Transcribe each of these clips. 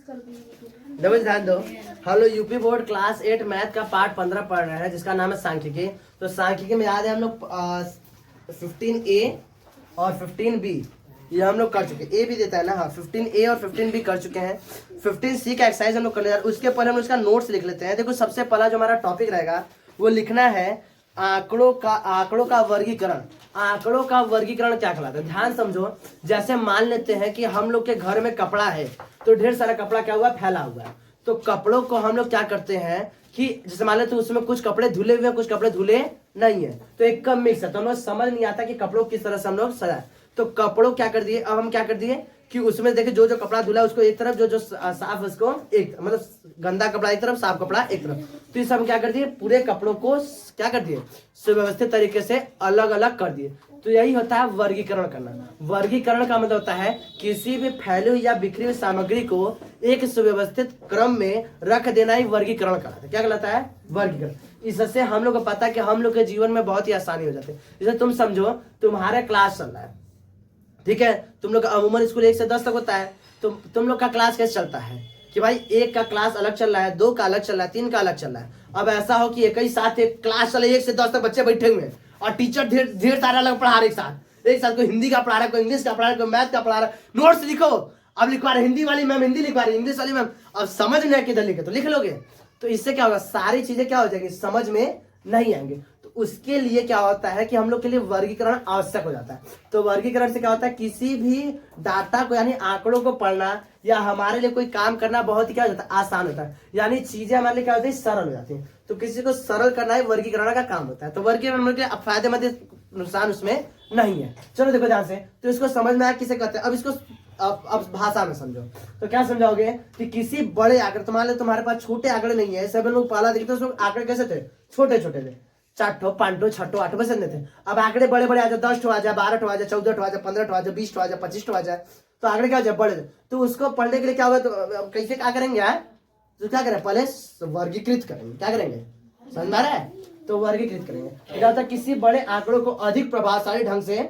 देखो ध्यान दो, हम लोग यूपी बोर्ड क्लास 8 मैथ का पार्ट 15 पढ़ रहे हैं जिसका नाम है सांख्यिकी। तो सांख्यिकी में याद है हम लोग 15A और 15B ये हम लोग कर चुके, ए भी देता है ना, हाँ 15A और 15B कर चुके हैं। 15C का एक्सरसाइज हम लोग कर ले, उसके पहले हम उसका नोट्स लिख लेते हैं। देखो सबसे पहला जो हमारा टॉपिक रहेगा वो लिखना है आंकड़ों का वर्गीकरण। आंकड़ों का वर्गीकरण क्या कहलाता है, ध्यान समझो। जैसे मान लेते हैं कि हम लोग के घर में कपड़ा है, तो ढेर सारा कपड़ा क्या हुआ, फैला हुआ है। तो कपड़ों को हम लोग क्या करते हैं कि जैसे मान लेते उसमें कुछ कपड़े धुले हुए हैं, कुछ कपड़े धुले नहीं है, तो एक कम मिक्स है, तो हम लोग समझ नहीं आता कि कपड़ों किस तरह से हम लोग सजाए। तो कपड़ों क्या कर दिए, अब हम क्या कर दिए कि उसमें देखिए जो जो कपड़ा धुला है उसको एक तरफ, जो जो साफ उसको एक, मतलब गंदा कपड़ा एक तरफ, साफ कपड़ा एक तरफ। तो इस हम क्या कर दिए, पूरे कपड़ों को क्या कर दिए, सुव्यवस्थित तरीके से अलग अलग कर दिए। तो यही होता है वर्गीकरण करना। वर्गीकरण का मतलब होता है किसी भी फैली हुई या बिखरी हुई सामग्री को एक सुव्यवस्थित क्रम में रख देना ही वर्गीकरण कहलाता है। क्या कहलाता है, वर्गीकरण। इससे हम लोग को पता है कि हम लोग के जीवन में बहुत ही आसानी हो जाती है। जैसे तुम समझो तुम्हारा क्लास चल रहा है, ठीक है, तुम लोग का अमूमन स्कूल 1 से 10 तक होता है। तुम लोग का क्लास कैसे चलता है कि भाई 1 का क्लास अलग चल रहा है, 2 का अलग चल रहा है, 3 का अलग चल रहा है। अब ऐसा हो कि एक ही साथ एक क्लास चले, 1 से 10 तक बच्चे बैठे हुए हैं और टीचर ढेर सारा अलग पढ़ा रहे एक साथ कोई हिंदी का पढ़ा रहा है, कोई इंग्लिश का पढ़ा रहा है, कोई मैथ का पढ़ा रहा है। नोट्स लिखो, अब लिखवा रहे हिंदी वाली मैम हिंदी लिखवा रही, इंग्लिश वाली मैम, अब समझ नहीं किधर लिखे तो लिख लोगे, तो इससे क्या होगा, सारी चीजें क्या हो जाएंगी, समझ में नहीं आएंगे। तो उसके लिए क्या होता है कि हम लोग के लिए वर्गीकरण आवश्यक हो जाता है। तो वर्गीकरण से क्या होता है, किसी भी डाटा को यानी आंकड़ों को पढ़ना या हमारे लिए कोई काम करना बहुत ही क्या हो जाता है, आसान होता है। यानी चीजें हमारे लिए क्या होती है, सरल हो जाती है। तो किसी को सरल करना ही वर्गीकरण का काम होता है। तो वर्गीकरण के फायदेमंद, नुकसान उसमें नहीं है। चलो देखो ध्यान से, तो इसको समझ में आया किसे कहते हैं। अब इसको अब भाषा में समझो, तो क्या समझाओगे कि किसी बड़े आंकड़े, मान लो तुम्हारे पास छोटे आंकड़े नहीं है, सब लोग पहला देखते तो आंकड़े कैसे थे, छोटे छोटे थे, 4 5 6 8 बस थे। अब आंकड़े बड़े बड़े आ जाए, 10 आ जाए, 12 आ जाए, 14 आ जाए, 15 आ जाए, 20 आ जाए, 25 आ जाए, तो आंकड़े क्या हो जाए, बड़े। तो उसको पढ़ने के लिए क्या होगा, तो कैसे क्या करेंगे यार, तो क्या करें, पहले वर्गीकृत करेंगे। क्या करेंगे, समझ में आ रहा है, तो वर्गीकृत करेंगे। क्या होता है, किसी बड़े आंकड़ों को अधिक प्रभावशाली ढंग से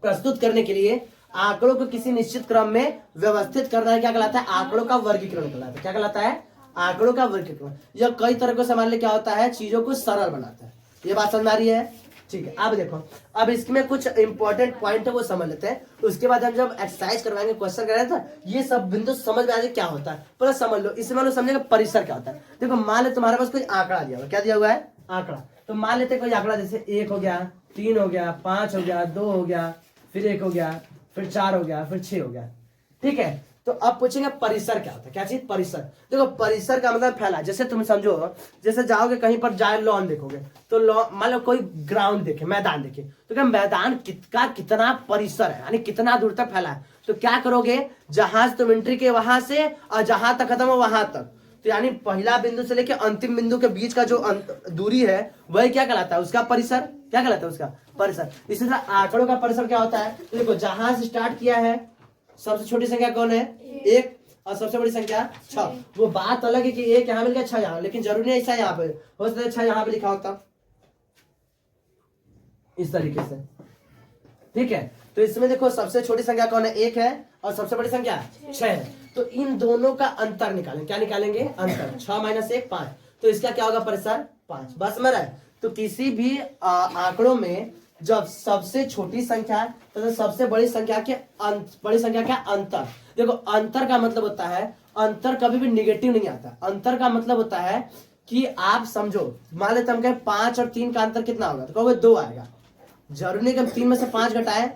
प्रस्तुत करने के लिए आंकड़ों को किसी निश्चित क्रम में व्यवस्थित करना है, क्या कहलाता है, आंकड़ों का वर्गीकरण कहलाता है। क्या कहलाता है, आंकड़ों का वर्गीकरण। यह कई तरह को मान लिया क्या होता है, चीजों को सरल बनाता है। ये बात समझ आ रही है, ठीक है। अब देखो, अब इसमें कुछ इंपॉर्टेंट पॉइंट है वो समझ लेते हैं, उसके बाद हम जब एक्सरसाइज करवाएंगे, क्वेश्चन कराएंगे, तो ये सब बिंदु समझ में आ जाए क्या होता है, पूरा समझ लो। इसमें लो समझेगा परिसर क्या होता है। देखो मान लो तुम्हारे पास कोई आंकड़ा दिया हुआ, क्या दिया हुआ है, आंकड़ा। तो मान लेते कोई आंकड़ा, जैसे 1 हो गया, 3 हो गया, 5 हो गया, 2 हो गया, फिर 1 हो गया, फिर 4 हो गया, फिर 6 हो गया, ठीक है। तो अब पूछेंगे परिसर क्या होता है, क्या चीज, परिसर। देखो परिसर का मतलब फैला। जैसे तुम समझो, जैसे जाओगे कहीं पर, जाए लॉन देखोगे, तो लॉन मान लो कोई ग्राउंड देखे, मैदान देखे, तो क्या मैदान कितना परिसर है, यानी कितना दूर तक फैला है। तो क्या करोगे, जहां से तुम एंट्री के वहां से और जहां तक खत्म हो वहां तक, तो यानी पहला बिंदु से लेकर अंतिम बिंदु के बीच का जो दूरी है वही क्या कहलाता है, उसका परिसर। क्या कहलाता है, उसका परिसर। इसी तरह आंकड़ों का परिसर क्या होता है, तो देखो जहां से स्टार्ट किया है, सबसे छोटी संख्या कौन है, 1, और सबसे बड़ी संख्या 6। वो बात अलग है कि 1 यहाँ मिल गया, 6 यहाँ, लेकिन जरूरी नहीं ऐसा यहाँ पे हो सकता है 6 यहाँ पे लिखा होता, इस तरीके से, ठीक है। तो इसमें देखो सबसे छोटी संख्या कौन है, 1 है, और सबसे बड़ी संख्या 6 है। तो इन दोनों का अंतर निकालेंगे। क्या निकालेंगे, अंतर। 6 - 1 5, तो इसका क्या होगा, परिसर 5। बस में रहा है। तो किसी भी आंकड़ों में जब सबसे छोटी संख्या तो सबसे बड़ी संख्या के बड़ी संख्या का अंतर। देखो अंतर का मतलब होता है, अंतर कभी भी निगेटिव नहीं आता। अंतर का मतलब होता है कि आप समझो, मान लेते हम कहें 5 और 3 का अंतर कितना होगा, तो कहोगे 2 आएगा। जरूरी नहीं कि हम 3 में से 5 घटाए,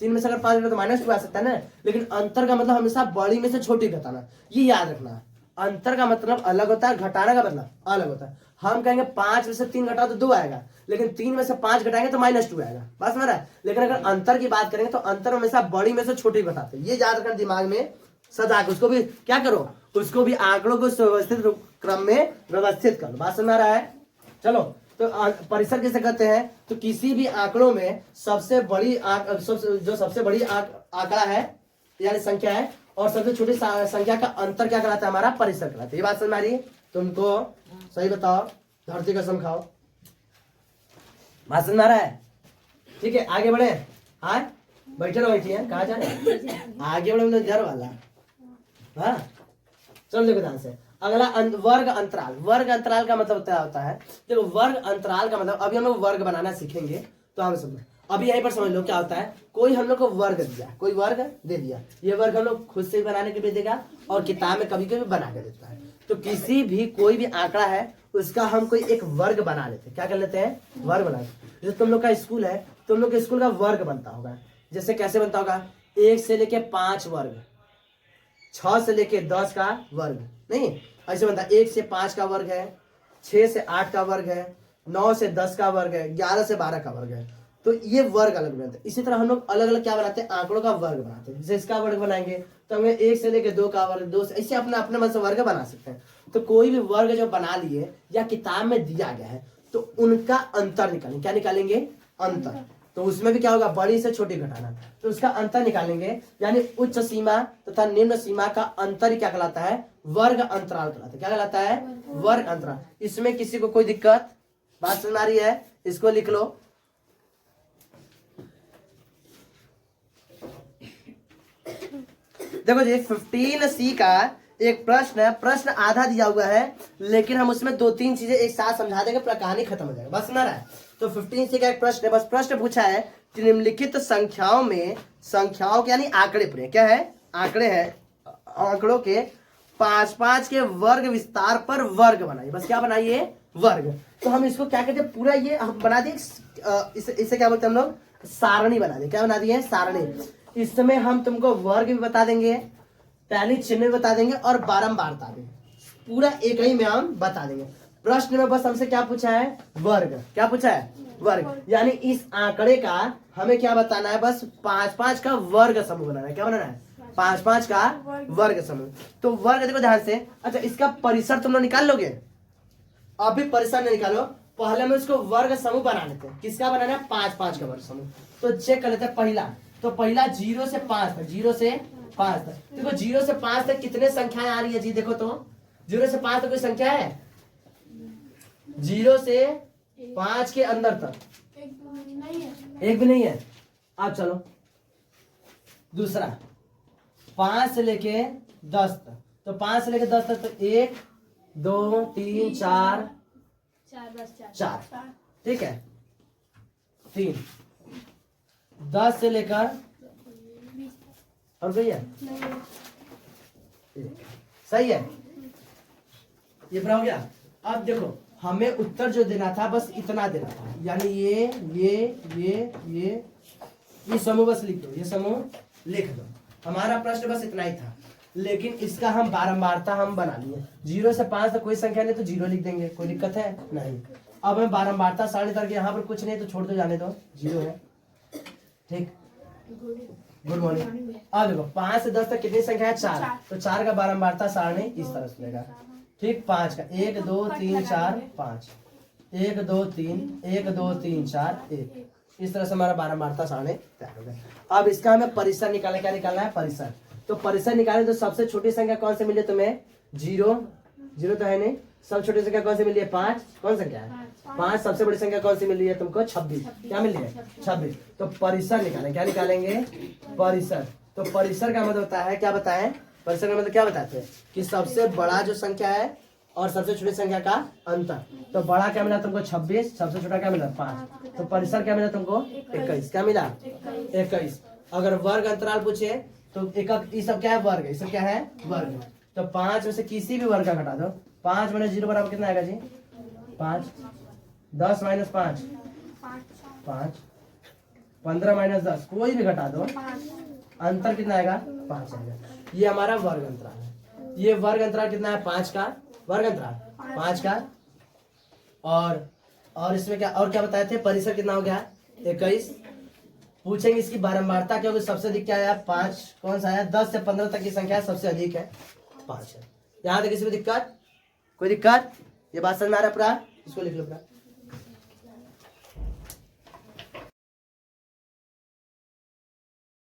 3 में से अगर 5 घटाए तो -2 आ सकता है ना। लेकिन अंतर का मतलब हमेशा बड़ी में से छोटी घटाना, ये याद रखना। अंतर का मतलब अलग होता है, घटाने का मतलब अलग होता है। हम कहेंगे 5 में से 3 घटाओ तो 2 आएगा, लेकिन 3 में से 5 घटाएंगे तो -2 आएगा। बस मेरा। लेकिन अगर अंतर की बात करेंगे तो अंतर हमेशा बड़ी में से छोटी बताते हैं। ये याद रखना, दिमाग में सजा के उसको भी क्या करो, उसको भी आंकड़ों को सुव्यवस्थित क्रम में व्यवस्थित करो। बात समझ आ रहा है, चलो। तो परिसर किसे कहते हैं, तो किसी भी आंकड़ों में सबसे बड़ी जो सबसे बड़ी आंकड़ा है यानी संख्या है, और सबसे छोटी संख्या का अंतर क्या कहलाता है, हमारा परिसर कहलाता है। ये बात समझ में आ रही है तुमको, सही बताओ, धरती कसम खाओ, बात समझ में आ रहा है, ठीक है। आगे बढ़े, हाँ बैठे रहो, बैठिए, कहाँ जाने, आगे बढ़े, मतलब डर वाला, हाँ चलो देखो ध्यान से। अगला वर्ग अंतराल। वर्ग अंतराल का मतलब होता है, देखो वर्ग अंतराल का मतलब अभी हम लोग वर्ग बनाना सीखेंगे, तो हम समझ अभी यहीं पर समझ लो क्या होता है। कोई हम लोग को वर्ग दिया, कोई वर्ग दे दिया, ये वर्ग हम लोग खुद से भी बनाने के लिए देगा और किताब में कभी कभी बना के देता है। तो किसी भी कोई भी आंकड़ा है उसका हम कोई एक वर्ग बना लेते हैं। क्या कर लेते हैं? वर्ग बना लेते हैं। जैसे तुम लोग का स्कूल है, तुम लोग के स्कूल का वर्ग बनता होगा। जैसे कैसे बनता होगा? 1 से लेके 5 वर्ग, 6 से लेके 10 का वर्ग, नहीं ऐसे बनता है। 1 से 5 का वर्ग है, 6 से 8 का वर्ग है, 9 से 10 का वर्ग है, 11 से 12 का वर्ग है। तो ये वर्ग अलग बनते हैं। इसी तरह हम लोग अलग अलग क्या बनाते हैं? आंकड़ों का वर्ग बनाते हैं। जैसे इसका वर्ग बनाएंगे तो हमें 1 से लेके 2 का वर्ग, 2 से ऐसे अपना अपने मन से वर्ग बना सकते हैं। तो कोई भी वर्ग जो बना लिए या किताब में दिया गया है तो उनका अंतर निकालेंगे। क्या निकालेंगे? अंतर। तो उसमें भी क्या होगा? बड़ी से छोटी घटाना, तो उसका अंतर निकालेंगे। यानी उच्च सीमा तथा निम्न सीमा का अंतर ही क्या कहलाता है? वर्ग अंतराल कहलाता है। क्या कहलाता है? वर्ग अंतराल। इसमें किसी को कोई दिक्कत? बात समझ आ रही है? इसको लिख लो। देखो जी 15C का एक प्रश्न है। प्रश्न आधा दिया हुआ है लेकिन हम उसमें 2-3 चीजें एक साथ समझा देंगे, पूरा कहानी खत्म हो जाएगा। बस सुना रहा है? तो 15C का एक प्रश्न है। बस प्रश्न पूछा है कि निम्नलिखित संख्याओं में, संख्याओं के यानी आंकड़े पूरे क्या है? आंकड़े हैं, आंकड़ों के 5-5 के वर्ग विस्तार पर वर्ग बनाइए। बस क्या बनाइए? वर्ग। तो हम इसको क्या कहते हैं? पूरा ये हम बना दिए, इसे क्या बोलते हैं हम लोग? सारणी बना दिए। क्या बना दिए? सारणी। इसमें हम तुमको वर्ग भी बता देंगे, पहली चिन्ह भी बता देंगे और बारंबारता भी, पूरा एक ही में हम बता देंगे। प्रश्न में बस हमसे क्या पूछा है? वर्ग। क्या पूछा है? वर्ग। यानी इस आंकड़े का हमें क्या बताना है? बस 5-5 का वर्ग समूह बनाना है। क्या बनाना है? 5-5 का वर्ग समूह। तो वर्ग देखो ध्यान से। अच्छा, इसका परिसर तुम लोग निकाल लोगे? अभी परिसर नहीं निकालो, पहले में उसको वर्ग समूह बना लेते हैं। किसका बनाना है? 5-5 का वर्ग समूह। तो चेक कर लेते हैं। पहला तो पहला 0 से 5 तक, 0 से 5 तक। देखो 0 से 5 तक कितने संख्याएं आ रही है जी? देखो तो 0 से 5 तक कोई संख्या है? 0 से 5 के अंदर तक एक भी नहीं है। अब चलो दूसरा 5 से लेके 10 तक। तो 5 से लेके 10 तक तो 1 2 3 4 4, ठीक है। 3 10 से लेकर और भैया सही है, ये पूरा हो गया। अब देखो हमें उत्तर जो देना था बस इतना देना था, यानी ये समूह बस लिख दो, ये समूह लिख दो। हमारा प्रश्न बस इतना ही था, लेकिन इसका हम बारंबारता हम बना लिए। 0 से 5 तक कोई संख्या नहीं तो 0 लिख देंगे, कोई दिक्कत है नहीं। अब हमें बारंबारता सारणी करके यहाँ पर कुछ नहीं तो छोड़ दो, जाने दो, 0 है, ठीक। Good morning. अब देखो 5 से 10 तक कितनी संख्या है? 4। तो 4 का बारंबारता सारणी इस तरह से लेगा, ठीक। 5 का 1 2 3 4 5, 1 2 3 1 2 3 4 1, इस तरह से हमारा बारंबारता सारणी तैयार हो गया। अब इसका हमें परिसर निकालना, क्या निकालना है? परिसर। तो परिसर निकालें तो सबसे छोटी संख्या कौन सी मिली तुम्हें? 0 तो है नहीं। सबसे छोटी संख्या कौन सी मिली है? 5। कौन संख्या है? 5। सबसे बड़ी संख्या कौन सी मिली है तुमको? 26। क्या मिली है? 26। तो परिसर निकालें, क्या निकालेंगे? परिसर। तो परिसर का मतलब होता है, क्या बताएं? परिसर का मतलब क्या बताते हैं? कि सबसे बड़ा जो संख्या है और सबसे छोटी संख्या का अंतर। तो बड़ा क्या मिला तुमको? 26। सबसे छोटा क्या मिला? 5। तो परिसर क्या मिला तुमको? 21। क्या मिला? 21। अगर वर्ग अंतराल पूछे तो एक ये सब क्या है? वर्ग। ये सब क्या है? वर्ग। तो 5 में से किसी भी वर्ग का घटा दो। 5 - 0 बराबर कितना आएगा जी? 5। 10 - 5 5। 15 - 10 कोई भी घटा दो, अंतर कितना आएगा? 5 आएगा। ये हमारा वर्ग अंतराल है। ये वर्ग अंतराल कितना है? 5 का वर्ग अंतराल, 5 का। और इसमें क्या और क्या बताए थे? परिसर कितना हो गया? 21। पूछेंगे इसकी बारंबारता क्या होगी? सबसे अधिक क्या आया? 5। कौन सा आया? 10 से 15 तक की संख्या सबसे अधिक है 5 है। यहाँ तक किसी को दिक्कत? कोई दिक्कत? ये बात समझ में आ रहा है पूरा? इसको लिख लो पूरा।